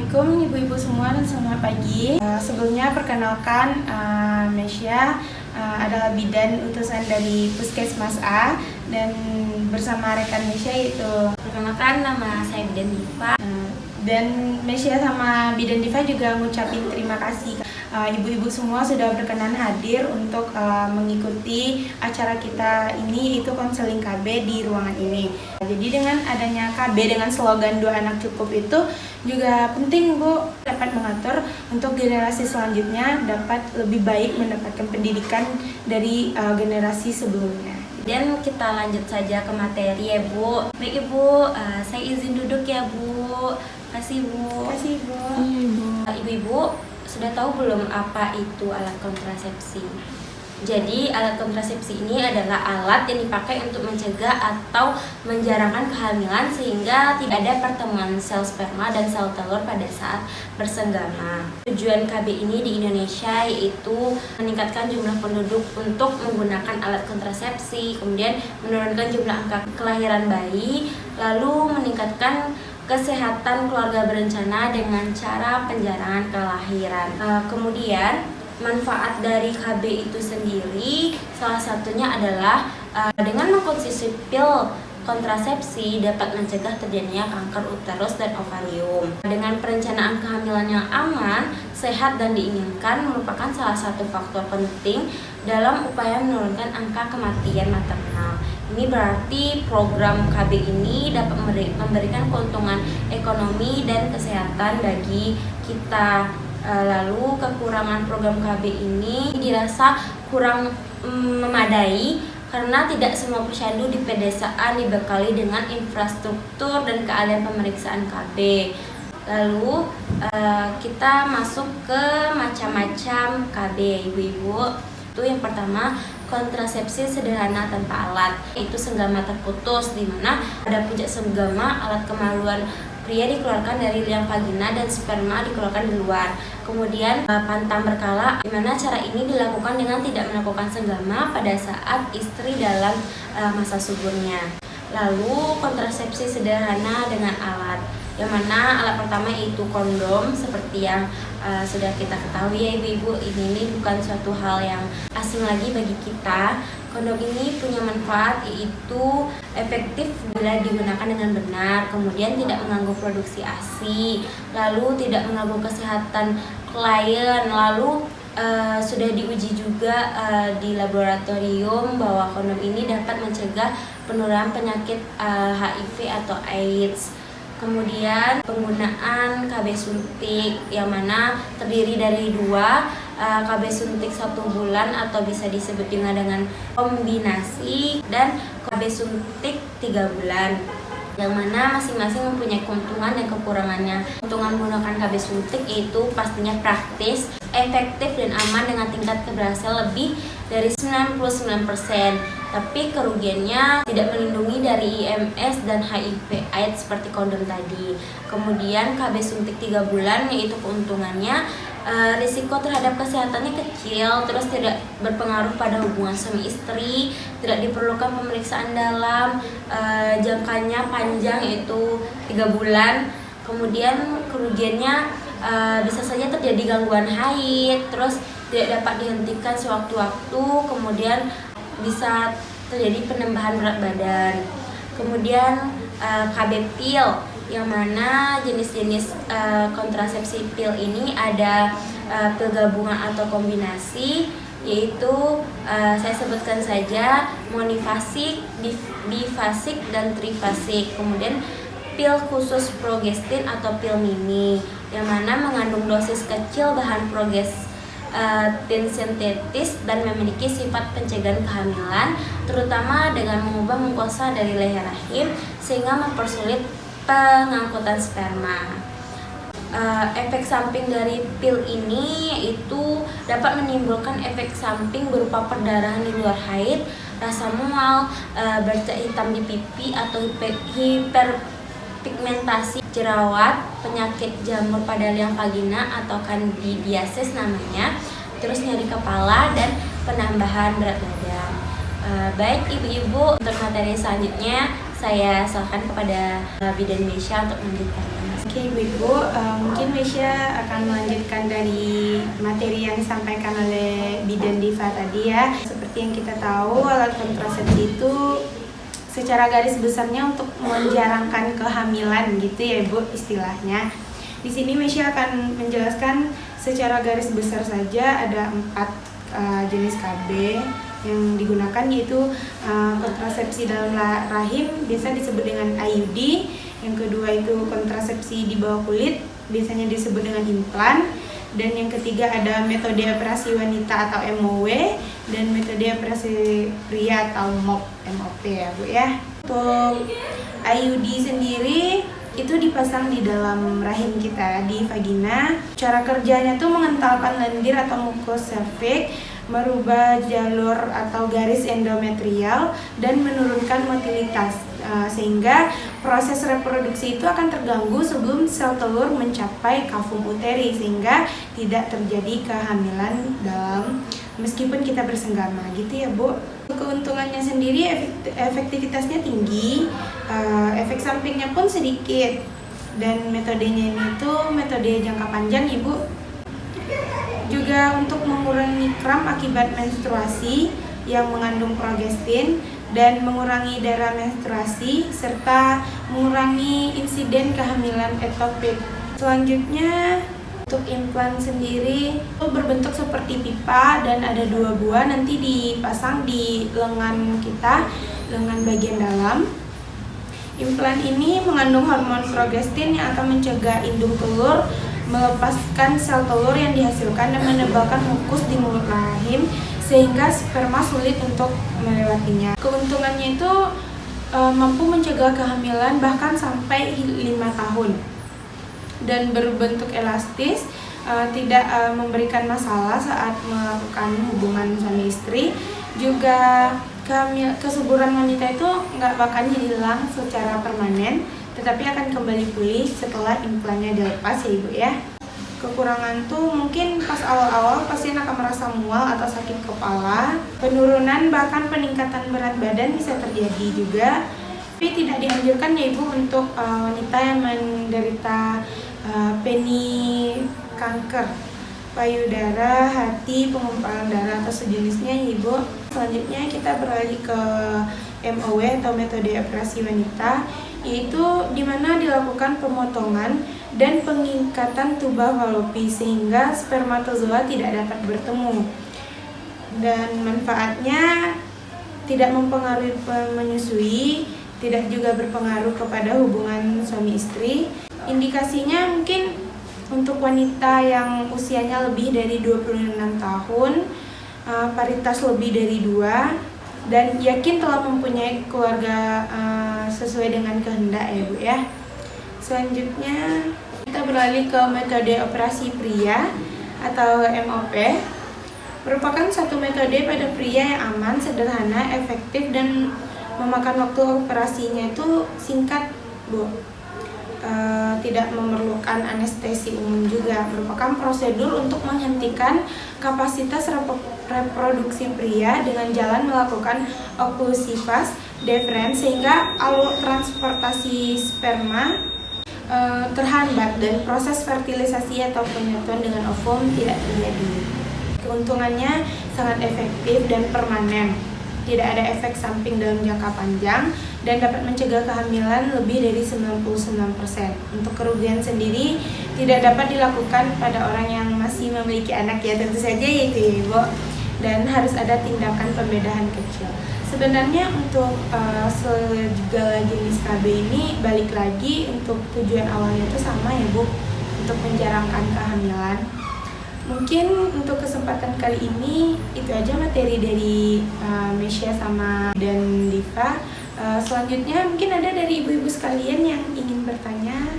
Assalamualaikum ibu-ibu semua dan selamat pagi. Sebelumnya perkenalkan, Mesya adalah bidan utusan dari Puskesmas A dan bersama rekan Mesya yaitu perkenalkan nama saya Bidan Diva. Dan Mesya sama Bidan Diva juga ngucapin terima kasih ibu-ibu semua sudah berkenan hadir untuk mengikuti acara kita ini, itu konseling KB di ruangan ini. Jadi dengan adanya KB dengan slogan 2 anak cukup itu juga penting Bu, dapat mengatur untuk generasi selanjutnya dapat lebih baik mendapatkan pendidikan dari generasi sebelumnya. Dan kita lanjut saja ke materi ya Bu. Baik Ibu, saya izin duduk ya Bu. Kasih Bu. Kasih Bu. Ibu-ibu sudah tahu belum apa itu alat kontrasepsi? Jadi alat kontrasepsi ini adalah alat yang dipakai untuk mencegah atau menjarangkan kehamilan sehingga tidak ada pertemuan sel sperma dan sel telur pada saat bersenggama. Tujuan KB ini di Indonesia yaitu meningkatkan jumlah penduduk untuk menggunakan alat kontrasepsi, kemudian menurunkan jumlah angka kelahiran bayi, lalu meningkatkan kesehatan keluarga berencana dengan cara penjarangan kelahiran. Kemudian manfaat dari KB itu sendiri salah satunya adalah dengan mengkonsumsi pil kontrasepsi dapat mencegah terjadinya kanker uterus dan ovarium. Dengan perencanaan kehamilan yang aman, sehat dan diinginkan merupakan salah satu faktor penting dalam upaya menurunkan angka kematian maternal. Ini berarti program KB ini dapat memberikan keuntungan ekonomi dan kesehatan bagi kita. Lalu kekurangan program KB ini dirasa kurang memadai karena tidak semua posyandu di pedesaan dibekali dengan infrastruktur dan keahlian pemeriksaan KB. Lalu kita masuk ke macam-macam KB ibu-ibu. Itu yang pertama, kontrasepsi sederhana tanpa alat, yaitu senggama terputus, di mana pada puncak senggama alat kemaluan pria dikeluarkan dari liang vagina dan sperma dikeluarkan di luar. Kemudian pantang berkala, di mana cara ini dilakukan dengan tidak melakukan senggama pada saat istri dalam masa suburnya. Lalu kontrasepsi sederhana dengan alat, yang mana alat pertama yaitu kondom, seperti yang sudah kita ketahui ya ibu-ibu, ini bukan suatu hal yang asing lagi bagi kita. Kondom ini punya manfaat yaitu efektif bila digunakan dengan benar, kemudian tidak mengganggu produksi ASI, lalu tidak mengganggu kesehatan klien, lalu sudah diuji juga di laboratorium bahwa kondom ini dapat mencegah penularan penyakit HIV atau AIDS. Kemudian penggunaan KB suntik, yang mana terdiri dari 2, KB suntik 1 bulan atau bisa disebut juga dengan kombinasi, dan KB suntik 3 bulan, yang mana masing-masing mempunyai keuntungan dan kekurangannya. Keuntungan menggunakan KB suntik yaitu pastinya praktis, efektif dan aman dengan tingkat keberhasilan lebih dari 99%. Tapi kerugiannya tidak melindungi dari IMS dan HIV AIDS seperti kondom tadi. Kemudian KB suntik 3 bulan yaitu keuntungannya risiko terhadap kesehatannya kecil, terus tidak berpengaruh pada hubungan suami istri, tidak diperlukan pemeriksaan dalam, jangkanya panjang yaitu 3 bulan. Kemudian kerugiannya bisa saja terjadi gangguan haid, terus tidak dapat dihentikan sewaktu-waktu, kemudian bisa terjadi penambahan berat badan. Kemudian KB pil, yang mana jenis-jenis kontrasepsi pil ini ada pil gabungan atau kombinasi, yaitu saya sebutkan saja monifasik, bifasik, dan trifasik. Kemudian pil khusus progestin atau pil mini, yang mana mengandung dosis kecil bahan progestin sintetis dan memiliki sifat pencegahan kehamilan, terutama dengan mengubah mukosa dari leher rahim sehingga mempersulit pengangkutan sperma. Efek samping dari pil ini yaitu dapat menimbulkan efek samping berupa perdarahan di luar haid, rasa mual, bercak hitam di pipi atau hiperpigmentasi, jerawat, penyakit jamur pada liang vagina atau candidiasis namanya, terus nyeri kepala dan penambahan berat badan. Baik ibu-ibu, untuk materi selanjutnya saya serahkan kepada Bidan Mesya untuk melanjutkan. Oke Ibu-Ibu, mungkin Mesya akan melanjutkan dari materi yang disampaikan oleh Bidan Diva tadi ya. Seperti yang kita tahu, alat kontrasepsi itu secara garis besarnya untuk menjarangkan kehamilan gitu ya Ibu istilahnya. Di sini Mesya akan menjelaskan secara garis besar saja ada 4 jenis KB yang digunakan, yaitu kontrasepsi dalam rahim biasa disebut dengan IUD. Yang kedua itu kontrasepsi di bawah kulit, biasanya disebut dengan implan. Dan yang ketiga ada metode operasi wanita atau MOW, dan metode operasi pria atau MOP ya Bu ya. Untuk IUD sendiri itu dipasang di dalam rahim kita, di vagina. Cara kerjanya tuh mengentalkan lendir atau mukus serviks, merubah jalur atau garis endometrial, dan menurunkan motilitas, sehingga proses reproduksi itu akan terganggu sebelum sel telur mencapai kavum uteri, sehingga tidak terjadi kehamilan dalam meskipun kita bersenggama gitu ya Bu. Keuntungannya sendiri efektivitasnya tinggi, efek sampingnya pun sedikit, dan metodenya ini tuh metode jangka panjang Ibu. Juga untuk mengurangi kram akibat menstruasi yang mengandung progestin dan mengurangi darah menstruasi serta mengurangi insiden kehamilan ektopik. Selanjutnya untuk implan sendiri itu berbentuk seperti pipa dan ada 2 buah, nanti dipasang di lengan kita, lengan bagian dalam. Implan ini mengandung hormon progestin yang akan mencegah indung telur melepaskan sel telur yang dihasilkan dan menebalkan mukus di mulut rahim sehingga sperma sulit untuk melewatinya. Keuntungannya itu mampu mencegah kehamilan bahkan sampai 5 tahun dan berbentuk elastis, tidak memberikan masalah saat melakukan hubungan suami istri. Juga kesuburan wanita itu nggak bakal hilang secara permanen, tetapi akan kembali pulih setelah implannya dilepas ya Ibu ya. Kekurangan tuh mungkin pas awal-awal pasien akan merasa mual atau sakit kepala, penurunan bahkan peningkatan berat badan bisa terjadi juga. Tapi tidak dianjurkan ya Ibu untuk wanita yang menderita peni, kanker payudara, hati, pengumpalan darah atau sejenisnya ya Ibu. Selanjutnya kita beralih ke MOW atau metode operasi wanita, yaitu dimana dilakukan pemotongan dan pengikatan tuba falopi sehingga spermatozoa tidak dapat bertemu, dan manfaatnya tidak mempengaruhi menyusui, tidak juga berpengaruh kepada hubungan suami istri. Indikasinya mungkin untuk wanita yang usianya lebih dari 26 tahun, paritas lebih dari 2, dan yakin telah mempunyai keluarga sesuai dengan kehendak ya Bu ya. Selanjutnya kita beralih ke metode operasi pria atau MOP. Merupakan satu metode pada pria yang aman, sederhana, efektif, dan memakan waktu operasinya itu singkat Bu. Tidak memerlukan anestesi umum juga. Merupakan prosedur untuk menghentikan kapasitas reproduksi pria dengan jalan melakukan oklusi vas deferens sehingga alur transportasi sperma terhambat dan proses fertilisasi atau penyatuan dengan ovum tidak terjadi. Keuntungannya sangat efektif dan permanen, tidak ada efek samping dalam jangka panjang, dan dapat mencegah kehamilan lebih dari 99%. Untuk kerugian sendiri tidak dapat dilakukan pada orang yang masih memiliki anak ya, tentu saja yaitu ya Ibu, dan harus ada tindakan pembedahan kecil. Sebenarnya untuk segala jenis KB ini balik lagi untuk tujuan awalnya itu sama ya Bu, untuk menjarangkan kehamilan. Mungkin untuk kesempatan kali ini itu aja materi dari Mesya sama dan Diva. Selanjutnya mungkin ada dari ibu-ibu sekalian yang ingin bertanya,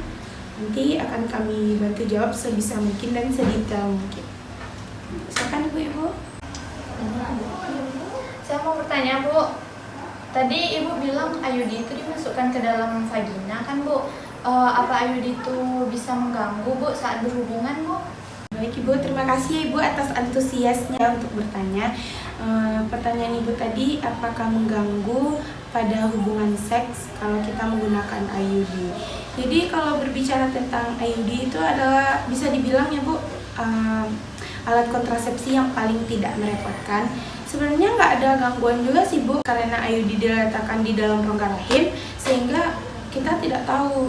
nanti akan kami bantu jawab sebisa mungkin dan sedetail mungkin. Silakan ibu-ibu. Saya mau bertanya Bu, tadi Ibu bilang IUD itu dimasukkan ke dalam vagina kan Bu? Apa IUD itu bisa mengganggu Bu saat berhubungan Bu? Baik Ibu, terima kasih Ibu atas antusiasnya untuk bertanya. Pertanyaan Ibu tadi, apakah mengganggu pada hubungan seks kalau kita menggunakan IUD? Jadi kalau berbicara tentang IUD itu adalah bisa dibilang ya Bu, alat kontrasepsi yang paling tidak merepotkan. Sebenarnya nggak ada gangguan juga sih Bu, karena IUD diletakkan di dalam rongga rahim sehingga kita tidak tahu,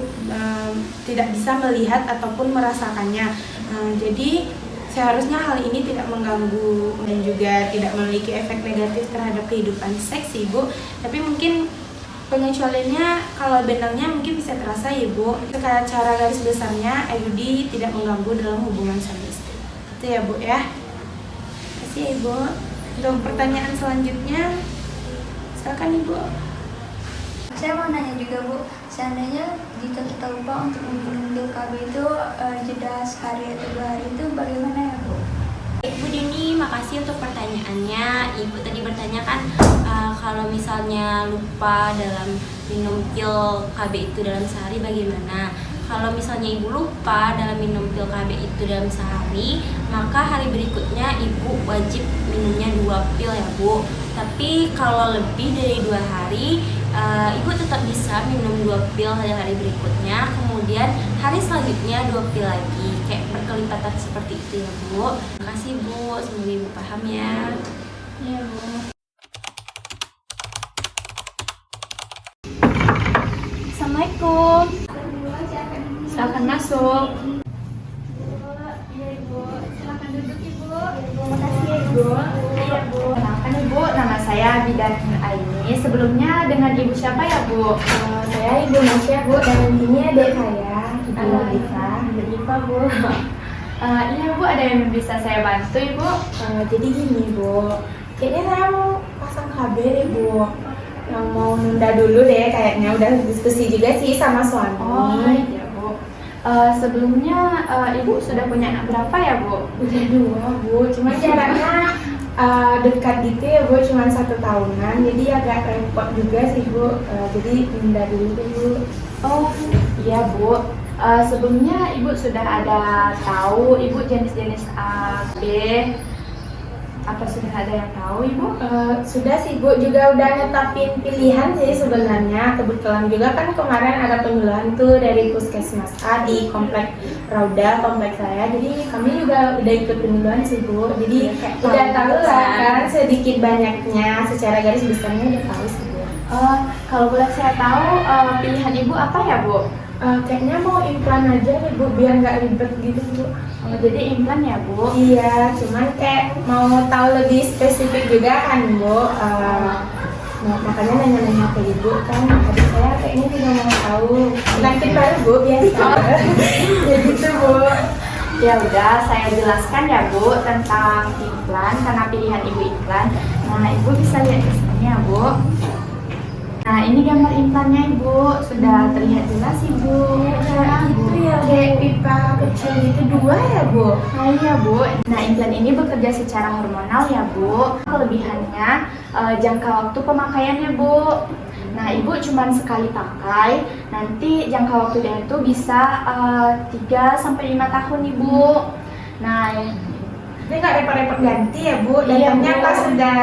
tidak bisa melihat ataupun merasakannya. Jadi seharusnya hal ini tidak mengganggu dan juga tidak memiliki efek negatif terhadap kehidupan seks Bu. Tapi mungkin pengecualiannya kalau benangnya mungkin bisa terasa ya Bu. Secara garis besarnya IUD tidak mengganggu dalam hubungan suami istri. Itu ya Bu ya. Terima kasih ya Ibu. Untuk pertanyaan selanjutnya, silakan Ibu. Saya mau nanya juga Bu, seandainya jika kita lupa untuk minum pil KB itu jeda sehari atau 2 hari itu bagaimana ya Bu? Ibu Dini, makasih untuk pertanyaannya. Ibu tadi bertanya kan kalau misalnya lupa dalam minum pil KB itu dalam sehari bagaimana? Kalau misalnya ibu lupa dalam minum pil KB itu dalam sehari, maka hari berikutnya ibu wajib minumnya 2 pil ya Bu. Tapi kalau lebih dari 2 hari, ibu tetap bisa minum 2 pil hari berikutnya. Kemudian hari selanjutnya 2 pil lagi, kayak berkelipatan seperti itu ya Bu. Terima kasih Bu, semoga ibu paham ya. Iya Bu. Assalamualaikum. Silakan masuk. Iya Ibu, silakan duduk Ibu. Terima kasih ya Ibu. Iya Bu. Kenalkan Ibu, nama saya Bidan Aini. Sebelumnya dengan Ibu siapa ya Bu? Saya Ibu Nasya Bu, dan ini adik saya Ibu Diva. Ibu Diva Bu. Iya Bu, ada yang bisa saya bantu Ibu? Jadi gini Bu, kayaknya saya mau pasang KB nih Bu. Yang mau nunda dulu deh, kayaknya udah diskusi juga sih sama suami. Oh iya Bu. Sebelumnya Ibu sudah punya anak berapa ya Bu? Udah 2 Bu, cuma jaraknya dekat gitu ya Bu, cuma 1 tahunan. Jadi agak repot juga sih Bu, jadi nunda dulu deh Bu. Oh iya Bu. Sebelumnya Ibu sudah ada tahu Ibu jenis-jenis A, B? Apa sudah ada yang tahu Ibu? Sudah sih Bu, juga udah netapin pilihan sih sebenarnya. Kebetulan juga kan kemarin ada penyuluhan tuh dari Puskesmas A di komplek Rauda, komplek saya. Jadi kami juga udah ikut penyuluhan sih Bu. Jadi udah tahu lah kan sedikit banyaknya, secara garis besarnya udah tahu sih Bu. Kalau boleh saya tahu pilihan Ibu apa ya Bu? Kayaknya mau implan aja deh Bu, biar nggak ribet gitu Bu. Jadi implan ya Bu? Iya, cuman kayak mau tahu lebih spesifik juga kan Bu. Nah, makanya nanya-nanya ke Ibu kan, adik saya kayaknya juga mau tahu. Nanti baru Bu, biasa. Ya gitu Bu. Ya udah, saya jelaskan ya Bu tentang implan karena pilihan Ibu implan. Nah, Ibu bisa lihat di sini ya Bu. Nah, ini gambar implannya Ibu, sudah terlihat jelas Ibu. Itu ya kayak pipa kecil itu 2 ya Bu. Nah, iya Bu. Nah, implan ini bekerja secara hormonal ya Bu. Kelebihannya jangka waktu pemakaiannya Bu. Nah, Ibu cuma sekali pakai. Nanti jangka waktunya itu bisa 3-5 tahun Ibu. Nah, Ini nggak repot-repot ganti ya Bu, Iya, datangnya Bu. pas sudah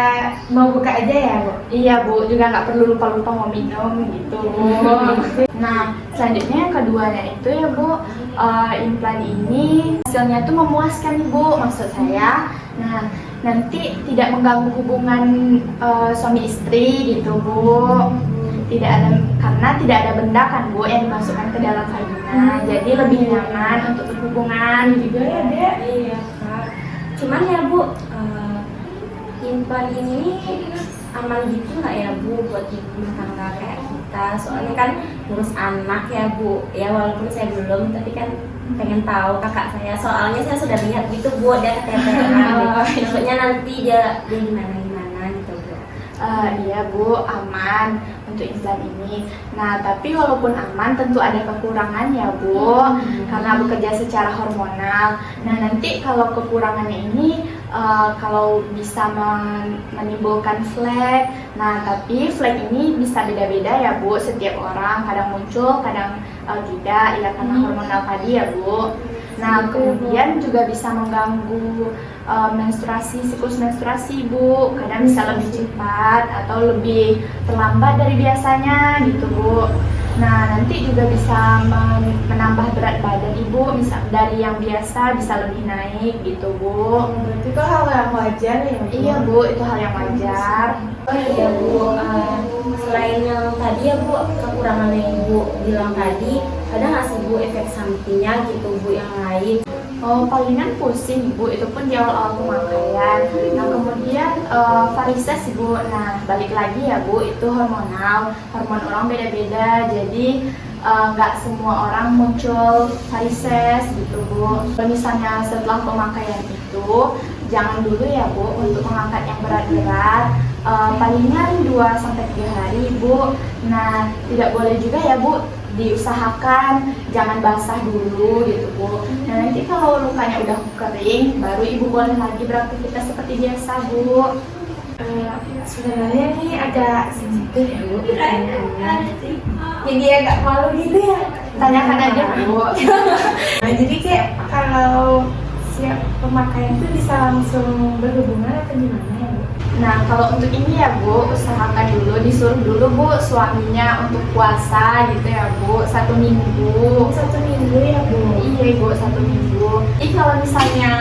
mau buka aja ya Bu. iya Bu, juga nggak perlu lupa-lupa mau minum gitu Bu. Nah, selanjutnya yang keduanya itu ya Bu, implan ini hasilnya tuh memuaskan Ibu, maksud saya. Nah, nanti tidak mengganggu hubungan suami istri gitu Bu. Tidak ada, karena tidak ada benda kan Bu yang dimasukkan ke dalam vagina, jadi lebih nyaman untuk berhubungan Juga ya Dek. Iya Kak. Cuman ya Bu, implan ini aman gitu nggak ya Bu buat ibu rumah tangga kayak kita? Soalnya kan ngurus anak ya Bu. Ya walaupun saya belum, tapi kan pengen tahu kakak saya. Soalnya saya sudah lihat gitu Bu, dia keteteran. Maksudnya nanti dia gimana gitu Bu. Iya Bu, aman untuk implan ini. Nah, tapi walaupun aman tentu ada kekurangan ya Bu, karena bekerja secara hormonal. Nah, nanti kalau kekurangannya ini kalau bisa menimbulkan flek. Nah, tapi flek ini bisa beda-beda ya Bu, setiap orang kadang muncul, kadang tidak ya karena hormonal tadi ya Bu. Nah, kemudian juga bisa mengganggu siklus menstruasi Bu, kadang bisa lebih cepat atau lebih terlambat dari biasanya gitu Bu. Nah, nanti juga bisa menambah berat badan Ibu, misal dari yang biasa bisa lebih naik gitu, Bu. Berarti itu hal yang wajar ya, Bu? Iya, Bu, itu hal yang wajar. Oh iya Bu, selain yang tadi ya Bu, kekurangan yang Ibu bilang tadi, ada nggak sih Bu efek sampingnya gitu Bu yang lain? Oh, palingan pusing Bu, itu pun di awal-awal pemakaian. Nah, kemudian varises Bu. Nah, balik lagi ya Bu, itu hormonal. Hormon orang beda-beda, jadi nggak semua orang muncul varises gitu Bu. Kalau misalnya setelah pemakaian itu, jangan dulu ya Bu untuk mengangkat yang berat-berat. Palingan 2-3 hari Bu. Nah, tidak boleh juga ya Bu diusahakan jangan basah dulu gitu Bu. Nah, nanti kalau lukanya udah kering, baru Ibu boleh lagi beraktivitas seperti biasa Bu. Sebenarnya nih agak sensitif ya, Bu, pertanyaannya. Jadi agak malu gitu ya. Tanyakan aja Bu. Nah, jadi kayak kalau siap pemakaian itu bisa langsung berhubungan atau gimana ya, Bu? Nah, kalau untuk ini ya Bu, usahakan dulu, disuruh dulu Bu suaminya untuk puasa gitu ya Bu, 1 minggu. 1 minggu ya, Bu? Iya Bu, 1 minggu. Jadi kalau misalnya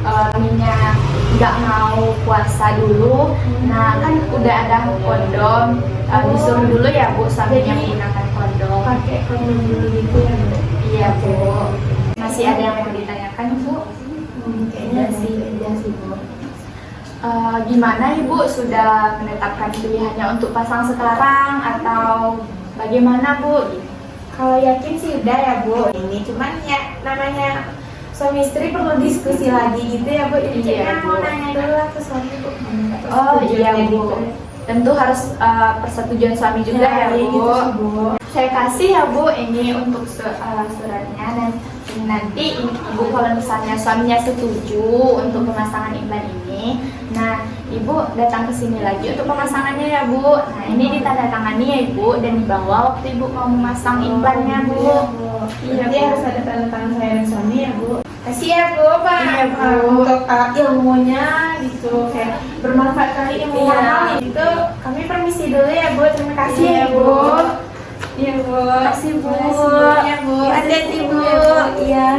suaminya nggak mau puasa dulu, nah kan udah ada kondom, disuruh dulu ya Bu suaminya menggunakan kondom. Pakai kondom dulu gitu ya, Bu? Iya Bu. Masih ada yang mau ditanyakan Bu? Kayaknya sih. Iya sih Bu. Gimana Ibu sudah menetapkan pilihannya untuk pasang sekarang atau bagaimana Bu? Kalau yakin sih udah ya, Bu. Ini cuman ya namanya suami istri perlu diskusi lagi gitu ya, Bu. Jadi Iya, kayaknya Bu. mau nanya dulu lah ke suami, Bu. Oh iya Persetujuannya Bu. gitu. Tentu harus persetujuan suami juga ya Bu. gitu sih, Bu. Saya kasih ya Bu ini untuk suratnya, dan nanti Ibu kalau misalnya suaminya setuju untuk pemasangan iklan ini, nah Ibu datang ke sini lagi untuk pemasangannya ya Bu. Nah ini ditandatangani ya Ibu dan dibawa waktu Ibu mau memasang iklannya Bu. Iya, Bu. Harus ada tanda tangan saya dan suami ya, Bu. Kasih ya, Bu, Pak. Iya, Bu. Untuk ilmunya gitu, kayak bermanfaat kali ilmu Iya. mahal itu. Kami permisi dulu ya, Bu. Terima kasih Iya, ya, Bu. Bu. Iya, Bu. Terima kasih, Bu. Terima kasih, Bu. Ya, Bu. Hati-hati, Bu. Iya.